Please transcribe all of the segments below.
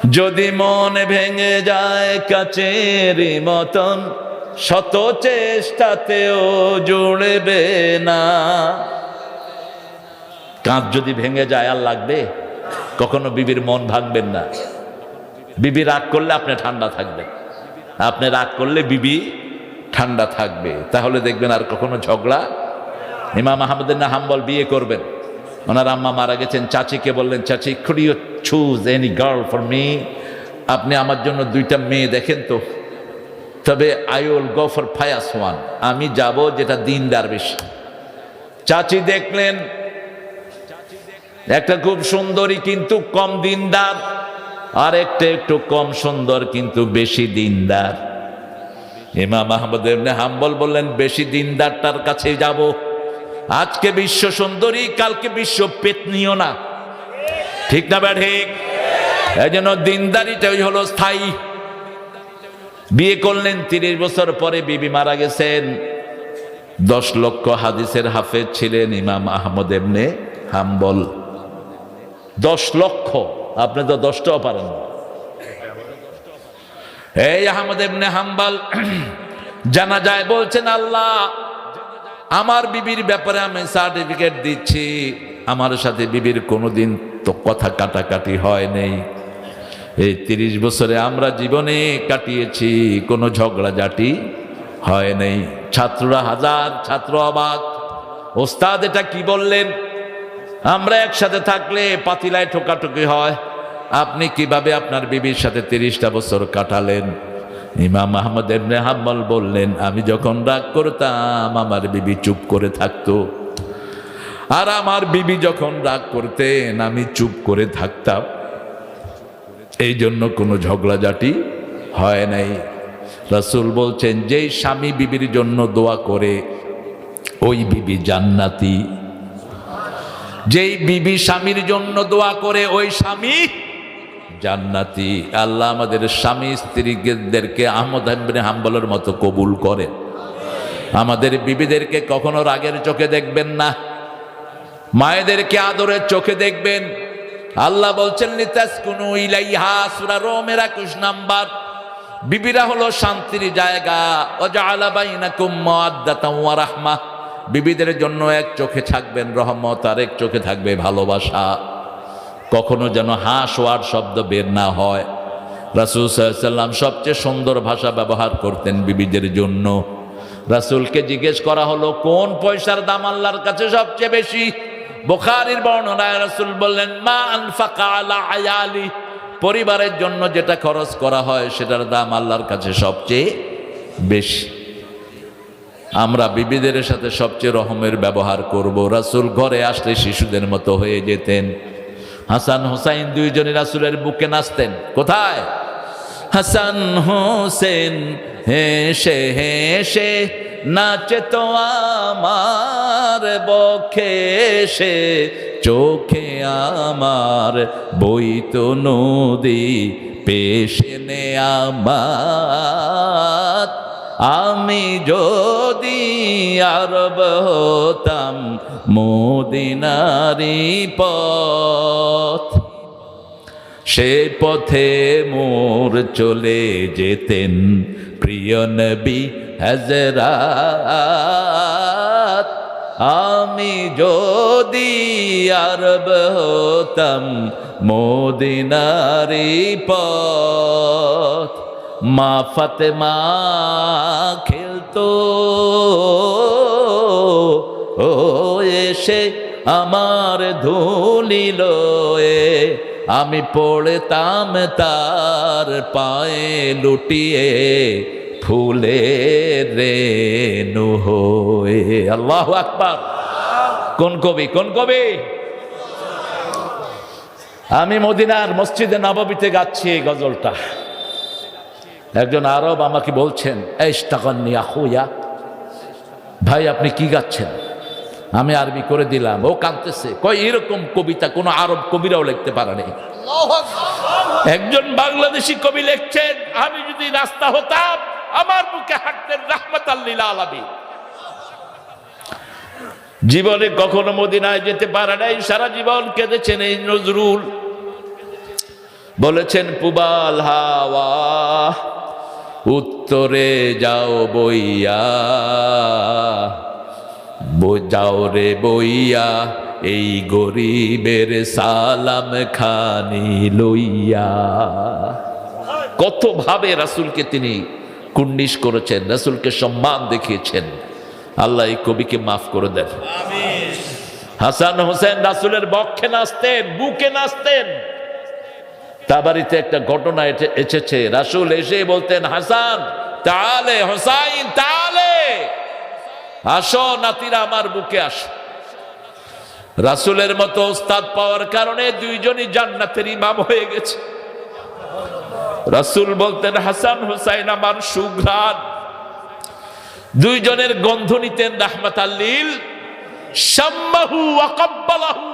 যদি মন ভেঙে যায় কাচের মতন, শত চেষ্টাতেও জুড়বে না। কাঁচ যদি ভেঙে যায় আর লাগবে? কখনো বিবির মন ভাঙবেন না। বিবি রাগ করলে আপনি ঠান্ডা থাকবেন, আপনি রাগ করলে বিবি ঠান্ডা থাকবে, তাহলে দেখবেন আর কখনো ঝগড়া। ইমাম আহমদ ইবনে হাম্বল বিয়ে করবেন, ওনার আম্মা মারা গেছেন। চাচিকে বললেন, চাচি could you choose any girl for me? আপনি আমার জন্য দুইটা মেয়ে দেখেন তো, তবে I will go for pious one, আমি যাব যেটা দিনদার বেশি। চাচি দেখলেন একটা খুব সুন্দরী কিন্তু কম দিনদার, আর একটা একটু কম সুন্দর কিন্তু বেশি দিনদার। ইমাম আহমদ ইবনে হাম্বল বললেন, বেশি দিনদারটার কাছে যাব। আজকে বিশ্ব সুন্দরী, কালকে বিশ্ব পেতনিও না, ঠিক না ঠিক? এই জন্য দিনদারিটাই হলো স্থায়ী। বিয়ে করলেন, 30 বছর পরে বিবি মারা গেছেন। 10 লক্ষ হাদিসের হাফেজ ছিলেন ইমাম আহমদ ইবনে হাম্বল। 10 লক্ষ, আপনি তো 10টাও পারেন না। এই আহমদ ইবনে হাম্বল জানাজায় বলছেন, আল্লাহ আমার বিবির ব্যাপারে আমি সার্টিফিকেট দিচ্ছি, আমার সাথে বিবির কোনোদিন তো কথা কাটাকাটি হয় নাই। এই 30 বছরে আমরা জীবনে কাটিয়েছি, কোনো ঝগড়াঝাটি হয় নাই। ছাত্ররা, হাজার ছাত্র অবাক, ওস্তাদ এটা কি বললেন? আমরা একসাথে থাকলে পাতিলায় ঠোকাঠুকি হয়, আপনি কিভাবে আপনার বিবির সাথে 30টা বছর কাটালেন? ইমাম আহমদ ইবনে হাম্বল বললেন, আমি যখন রাগ করতাম আমার বিবি চুপ করে থাকতো, আর আমার বিবি যখন রাগ করতেন আমি চুপ করে থাকতাম, এই জন্য কোনো ঝগড়াঝাটি হয় নাই। রাসূল বলছেন, যেই স্বামী বিবির জন্য দোয়া করে ওই বিবি জান্নাতি। যেই বিবি স্বামীর জন্য দোয়া করে ওই স্বামী জান্নাতি। আল্লাহ আমাদের স্বামী স্ত্রীদেরকে আহমদ ইবনে হাম্বলের মতো কবুল করেন। আমাদের বিবিদেরকে কখনো রাগের চোখে দেখবেন না, মায়েদেরকে আদরের চোখে দেখবেন। আল্লাহ বলছেন, লিতাসকুনু ইলাইহা, সূরা রোমের 21 নাম্বার। বিবিরা হলো শান্তির জায়গা। ওয়াজআলা বাইনাকুম মাওয়াদ্দাতাও ওয়া রাহমা, বিবিদের জন্য এক চোখে থাকবেন রহমত, আর এক চোখে থাকবে ভালোবাসা। কখনো যেন হাস ওয়ার শব্দ বের না হয়। রাসূল সাল্লাল্লাহু আলাইহি ওয়াসাল্লাম সবচেয়ে সুন্দর ভাষা ব্যবহার করতেন বিবিদের জন্য। রাসূলকে জিজ্ঞেস করা হলো, কোন পয়সার দাম আল্লাহর কাছে সবচেয়ে বেশি? বুখারীর বর্ণনায় রাসূল বললেন, মা আনফাকা আলা আয়ালি, পরিবারের জন্য যেটা খরচ করা হয় সেটার দাম আল্লাহর কাছে সবচেয়ে বেশি। আমরা বিবিদের সাথে সবচেয়ে রহমের ব্যবহার করব। রাসূল ঘরে আসলে শিশুদের মতো হয়ে যেতেন। হাসান হুসাইন দুইজনই রাসূলের বুকে নাচতেন। কোথায়? হাসান হোসেন হেসে হেসে নাচে তো আমার বক্ষে, সে চোখে আমার বইতো নদী পেশে নে আমার। আমি যদি আরব হতাম মদিনারি পথ, সে পথে মোর চলে যেতেন প্রিয় নবী হযরত। আমি যদি আরব হতাম মদিনারি পথ, মা ফাতেমা খেলতো ও এসে আমার ধুলি লয়ে, আমি পড়তাম তার পায়ে লুটিয়ে ফুলের রেণু হয়ে। আল্লাহু আকবার। কোন কবি? কোন কবি? আমি মদিনার মসজিদে নববীতে গাচ্ছি এই গজলটা। একজন আরব আমাকে বলছেন, ইশতাগালনি আখুয়া, ভাই আপনি কি গাচ্ছেন? আমি আরবি করে দিলাম। ও কাঁদতেছে, কই এরকম কবিতা কোন আরব কবিরাও লিখতে পারে নাই। একজন বাংলাদেশি কবি লিখছেন, আমি যদি রাস্তা হতাম আমার বুকে হাঁটতেন রাহমাতাল লিল আলামিন। জীবনে কখনো মদিনায় যেতে পারে নাই, সারা জীবন কেঁদেছেন এই নজরুল। বলেছেন পুবাল হাওয়া উত্তরে যাও বইয়া, যাও রে বইয়া এই গরিবের সালাম খানি লইয়া। কত ভাবে রাসূলকে তিনি কুর্নিশ করেছেন, রাসূলকে সম্মান দেখিয়েছেন। আল্লাহ এই কবিকে মাফ করে দেন। হাসান হোসেন রাসূলের বক্ষে নাচতেন, বুকে নাচতেন। তাবারিতে একটা ঘটনা এসেছে, রাসূল এসে বলতেন, হাসান তাআলে, হোসাইন তাআলে, আসো নাতিরা আমার বুকে আসো। রাসূলের মতো উস্তাদ পাওয়ার কারণে দুইজনই জান্নাতের ইমাম হয়ে গেছে। রাসূল বলতেন, হাসান হুসাইন আমার সুঘ্রাণ। দুইজনের গন্ধ নিতেন রাহমাতাল লিল শাম্মাহু ওয়া কাব্বালাহু।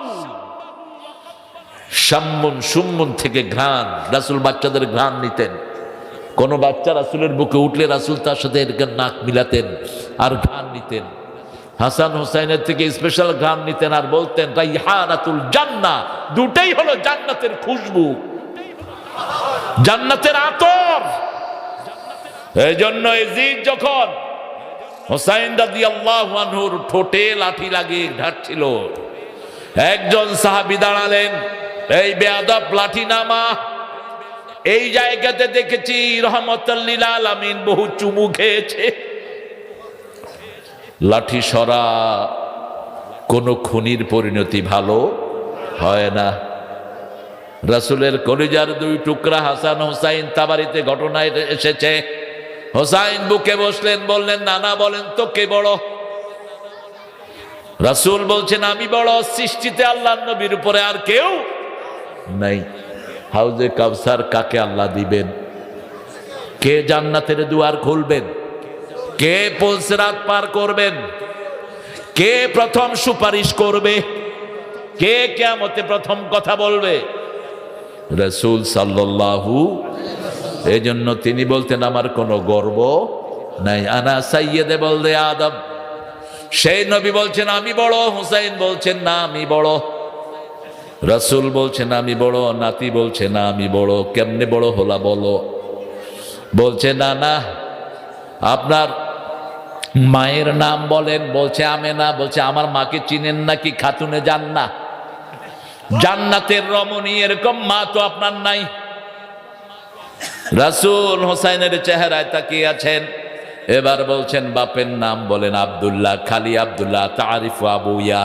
শাম্মুন সুম্মুন থেকে ঘ্রাণ, রাসূল বাচ্চাদের ঘ্রাণ নিতেন। কোন বাচ্চা রাসূলের বুকে উঠলে রাসূল তার সাথে এরকম নাক মিলাতেন আর ঘ্রাণ নিতেন। হাসান হুসাইনের থেকে স্পেশাল ঘ্রাণ নিতেন আর বলতেন, রাইহানাতুল জান্নাহ, দুটেই হলো জান্নাতের খুশবু, জান্নাতের আতর। এই জন্য ইয়াজিদ যখন হুসাইন রাদিয়াল্লাহু আনহুর ঠোঁটে লাঠি লাগিয়ে ঢাকছিল, একজন সাহাবী দাঁড়ালেন, এই বেয়াদব লাঠি নামা। এই জায়গাতে দেখেছি রহমাতুল লিল আলামিন বহু চুমু খেয়েছে। লাঠি সরা। কোন খুনির পরিণতি ভালো হয় না। রাসূলের কলিজার দুই টুকরা হাসান হুসাইন, তাবারিতে ঘটনা এসেছে। হুসাইন বুকে বসলেন, বললেন, নানা বলেন তো কে বড়? রাসূল বলছেন, আমি বড়। সৃষ্টিতে আল্লাহর নবীর উপরে আর কেউ নাই। হাউজে কাউসার কাকে আল্লাহ দিবেন? কে জান্নাতের দুয়ার খুলবেন? কে পুলসিরাত পার করবেন? কে প্রথম সুপারিশ করবে? কে কিয়ামতে প্রথম কথা বলবে? রাসূল সাল্লাল্লাহু। এজন্য তিনি বলতেন, আমার কোনো গর্ব নাই। আনা সাইয়্যিদে বলদে আদম। সেই নবী বলছেন আমি বড়, হুসাইন বলছেন না আমি বড়। রাসূল বলছেন আমি বড়, নাতি বলছে না আমি বড়। কেমনে বড় হলা বলো? বলছে না না, আপনার মায়ের নাম বলেন। বলছে আমেনা। বলছে আমার মাকে চিনেন নাকি? খাতুনে জান্নাহ, জান্নাতের রমণী, এরকম মা তো আপনার নাই। রাসূল হোসাইনের চেহারায় তাকিয়ে আছেন। এবার বলছেন বাপের নাম বলেন। আব্দুল্লাহ, খালি আব্দুল্লাহ। তারিফু আবুয়া,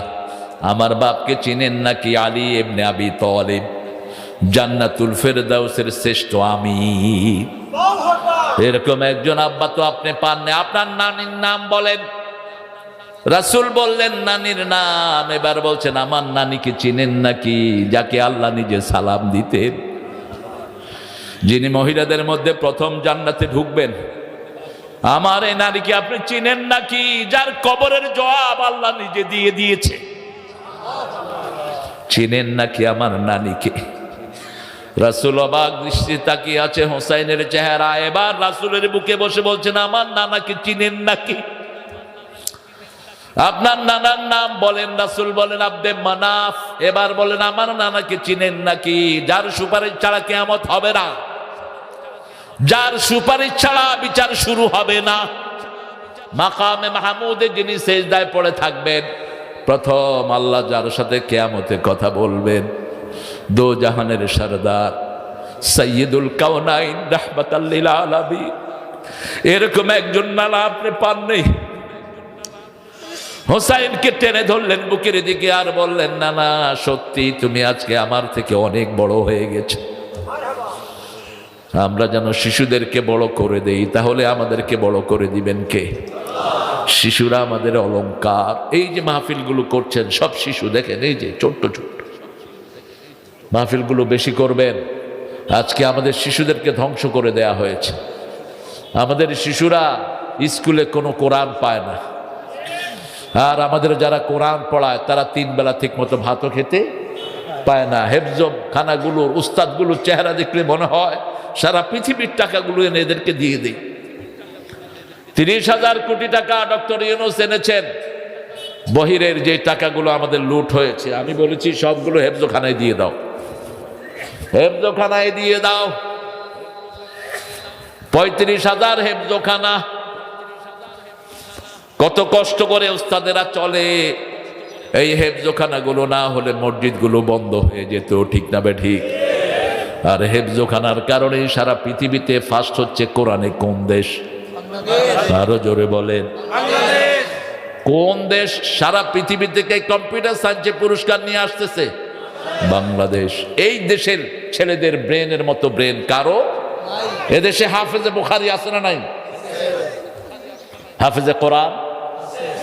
আমার বাপকে চিনেন নাকি? আলী ইবনে আবি তালিব, জান্নাতুল ফেরদাউসের শ্রেষ্ঠ আমি। এরকম একজন আব্বা তো আপনি পাননি। আপনার নানির নাম বলেন। রাসূল বললেন নানির নাম। এবার বলছেন আমার নানিকে চিনেন নাকি? যাকে আল্লাহ নিজে সালাম দিতেন, যিনি মহিলাদের মধ্যে প্রথম জান্নাতে ঢুকবেন। আমার এই নারীকে আপনি চিনেন নাকি? যার কবরের জবাব আল্লাহ নিজে দিয়ে দিয়েছে। চিনেন নাকি আমার নানিকে? রাসূল অবাক দৃষ্টি তাকিয়ে আছে হোসাইনের চেহারা। এবার রাসূলের বুকে বসে বলছেন আমার নানাকে চিনেন নাকি? আপনার নানার নাম বলেন। রাসূল বলেন আব্দে মানাফ। এবার বলেন আমার নানাকে চিনেন নাকি? যার সুপারিশ ছাড়া কিয়ামত হবে না, যার সুপারিশ ছাড়া বিচার শুরু হবে না। মাকামে মাহমুদে যিনি সেজদায় পড়ে থাকবেন, প্রথম আল্লাহ যার সাথে কিয়ামতে কথা বলবেন, দো জাহানের সরদার সাইয়্যিদুল কাওনাইন রাহমাতাল লিল আলামিন, এরকম একজন নানা আপনি পাননি। হোসাইনকে টেনে ধরলেন বুকের দিকে আর বললেন নানা, সত্যি তুমি আজকে আমার থেকে অনেক বড় হয়ে গেছো। আমরা যেন শিশুদেরকে বড় করে দেই, তাহলে আমাদেরকে বড় করে দিবেন কে? শিশুরা আমাদের অলংকার। এই যে মাহফিলগুলো করছেন সব শিশু, দেখেন এই যে ছোট্ট ছোট্ট মাহফিলগুলো বেশি করবেন। আজকে আমাদের শিশুদেরকে ধ্বংস করে দেয়া হয়েছে। আমাদের শিশুরা স্কুলে কোনো কোরআন পায় না, আর আমাদের যারা কোরআন পড়ায় তারা 3 বেলা ঠিক মতো ভাতও খেতে পায় না। হেফজ খানাগুলোর উস্তাদগুলোর চেহারা দেখলে মনে হয় সারা পৃথিবীর টাকাগুলো এনে এদেরকে দিয়ে দেই। 30,000 কোটি টাকা ডক্টর ইউনূস এনেছেন। বহিরের যে টাকাগুলো আমাদের লুট হয়েছে, আমি বলেছি সবগুলো হেফজখানায় দিয়ে দাও। হেফজখানায় দিয়ে দাও। 35,000 হেফজখানা। কত কষ্ট করে উস্তাদেরা চলে। এই হেফজখানাগুলো না হলে মসজিদগুলো বন্ধ হয়ে যেত, ঠিক না বেঠিক? আর হেফজখানার কারণেই সারা পৃথিবীতে ফার্স্ট হচ্ছে কোরআনে কোন দেশ? আরো জোরে বলেন, কোন দেশ সারা পৃথিবী থেকে কম্পিউটার সায়েন্সে পুরস্কার নিয়ে আসতেছে? বাংলাদেশ। এই দেশের ছেলেদের ব্রেনের মতো ব্রেন কারো। এদেশে হাফেজে বুখারী আছে না নাই? হাফেজে কোরআন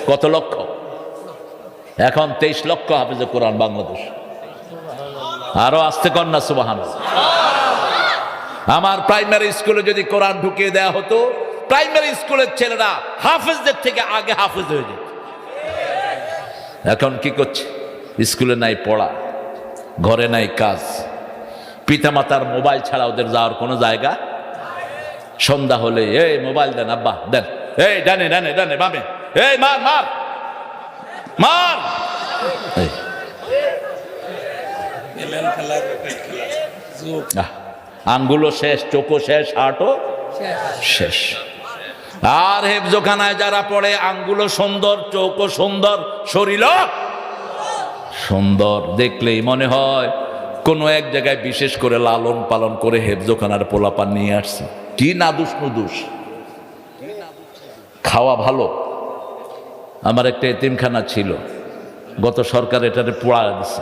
কত লক্ষ? এখন 23 লক্ষ হাফেজে কোরআন বাংলাদেশ। আরো আসতে কন্যা সুবহানাল্লাহ। আমার প্রাইমারি স্কুলে যদি কোরআন ঢুকিয়ে দেওয়া হতো, প্রাইমারি স্কুলের ছেলেরা হাফেজদের থেকে আগে হাফেজ হয়ে যেত। এখন কি করছে? স্কুলে নাই পড়া, ঘরে নাই কাজ, পিতামাতার মোবাইল ছাড়া ওদের যাওয়ার কোনো জায়গা। সন্ধ্যা হলে এই মোবাইল দেন আব্বা দেন, এই ডানে ডানে ডানে বামে, এই মার মার মার। আঙ্গুলো শেষ, চোখও শেষ, হাটও শেষ। আর হেফজখানায় যারা পড়ে আঙ্গুলো সুন্দর, চোখও সুন্দর, শরীরও সুন্দর। দেখলেই মনে হয় কোনো এক জায়গায় বিশেষ করে লালন পালন করে হেফজখানার পোলাপান নিয়ে আসছে। কি নাদুস নুদুস, খাওয়া ভালো। আমার একটা এতিমখানা ছিল, গত সরকার এটাতে পোড়া দিচ্ছে।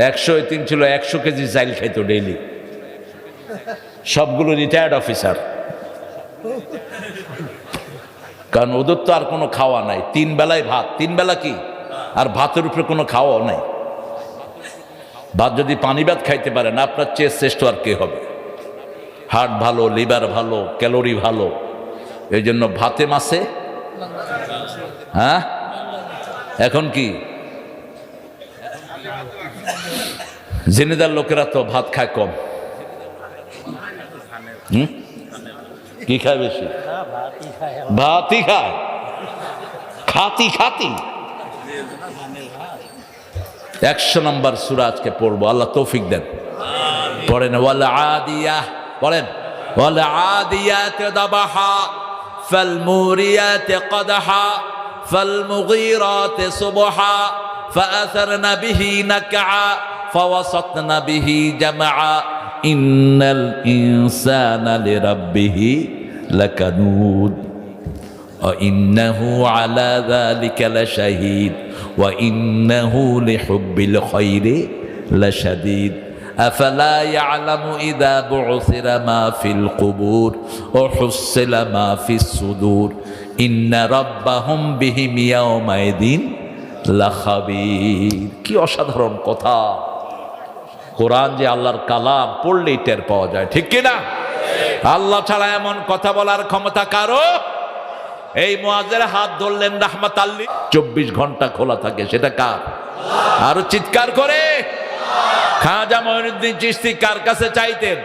100 এতিম ছিল, 100 কেজি চাইল খাইতো ডেইলি। সবগুলো রিটায়ার্ড অফিসার, কারণ ওদের তো আর কোনো খাওয়া নাই। 3 বেলায় ভাত, 3 বেলা কি, আর ভাতের উপরে কোনো খাওয়াও নাই। ভাত যদি পানি ভাত খাইতে পারে না, আপনার চেয়ে শ্রেষ্ঠ আর কে হবে? হার্ট ভালো, লিভার ভালো, ক্যালোরি ভালো, এই জন্য ভাতে মাসে। হ্যাঁ, এখন কি জেনেদার লোকেরা তো ভাত খায় কম। কি খায় বেশি? ভাতই খায়, খাতি খাতি। 100 নম্বর সূরা আজকে পড়বো, আল্লাহ তৌফিক দেন। পড়েন ওয়াল আদিয়া, পড়েন ওয়াল আদিয়াত দাবাহা ফাল মুরিয়াত কদহা ফাল মুগীরাত সুবহা ফাআসারনা বিহি নাকআ ফাওয়াসাতনা বিহি জামআ ইন্নাল ইনসানা লিরাব্বিহি লাকানুদ ওয়া ইন্নাহু আলা যালিকা লাশাহীদ ওয়া ইন্নাহু লিহুব্বিল খায়রি লাশাদীদ আফালা ইয়ালামু ইযা বু'সিরা মা ফিল কুবুর ওয়া হুসিলা মা ফিস সুদূর ইন্না রাব্বাহুম বিহিম ইয়াওমাইদিন লাখাবীর। কি অসাধারণ কথা! কোরআন যে আল্লাহর কালাম, পড়লেই টের পাওয়া যায়, ঠিক কিনা? আল্লাহ ছাড়া এমন কথা বলার ক্ষমতা কারো? এই মুয়াজ্জির হাত ধরলেন রাহমাতাল্লিল, 24 ঘন্টা খোলা থাকে, সেটা কার? আরো চিৎকার করে। খাজা মঈনুদ্দিন চিশতি কার কাছে চাইতেন?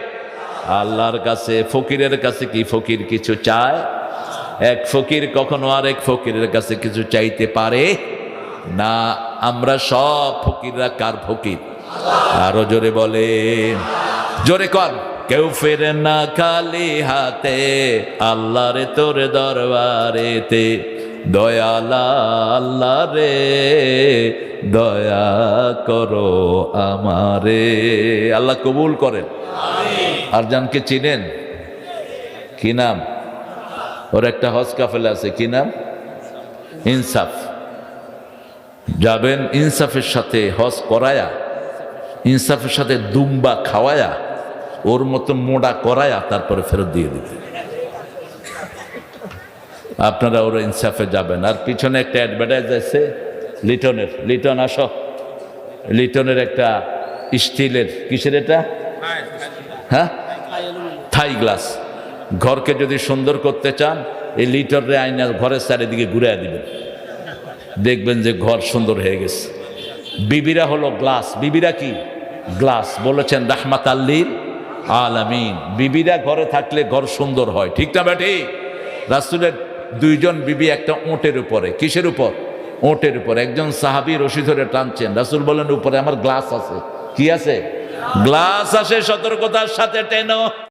আল্লাহর কাছে। ফকিরের কাছে কি ফকির কিছু চায়? এক ফকির কখনো আরেক ফকিরের কাছে কিছু চাইতে পারে না। আমরা সব ফকিররা কার ফকির? আরো জোরে বলেন, জোরে কর। কেউ ফেরে না খালি হাতে আল্লাহর তোর দরবারেতে, দয়ালা আল্লাহ রে দয়া করো আমারে। আল্লাহ কবুল করেন। আর জানকে চিনেন? কি নাম ওর? একটা হজ কাফেলা আছে, কি নাম? ইনসাফ। যাবেন ইনসাফের সাথে হজ করায়া, ইনসাফের সাথে দুম্বা খাওয়ায়া, ওর মতো মোড়া করায়া তারপরে ফেরত দিয়ে দিতে। আপনারা ওরা ইনসাফে যাবেন। আর পিছনে একটা অ্যাডভার্টাইজ আছে লিটনের, লিটন আসো, লিটনের একটা স্টিলের, কিসের এটা? হ্যাঁ, থাই গ্লাস। ঘরকে যদি সুন্দর করতে চান, এই লিটনের আয়না ঘরের চারিদিকে ঘুরে দিবেন, দেখবেন যে ঘর সুন্দর হয়ে গেছে। বিবিরা হলো গ্লাস। বিবিরা কি? গ্লাস। বলেছেন রাহমাতাল্লিল আলামিন। বিবিরা ঘরে থাকলে ঘর সুন্দর হয়, ঠিক না বেটি? রাসূলের 2 জন বিবি একটা ওঁটের উপরে। কিসের উপর? ওঁটের উপর। একজন সাহাবী রশি ধরে টানছেন, রাসূল বলেন উপরে আমার গ্লাস আছে। কি আছে? গ্লাস আসে সতর্কতার সাথে টেনো।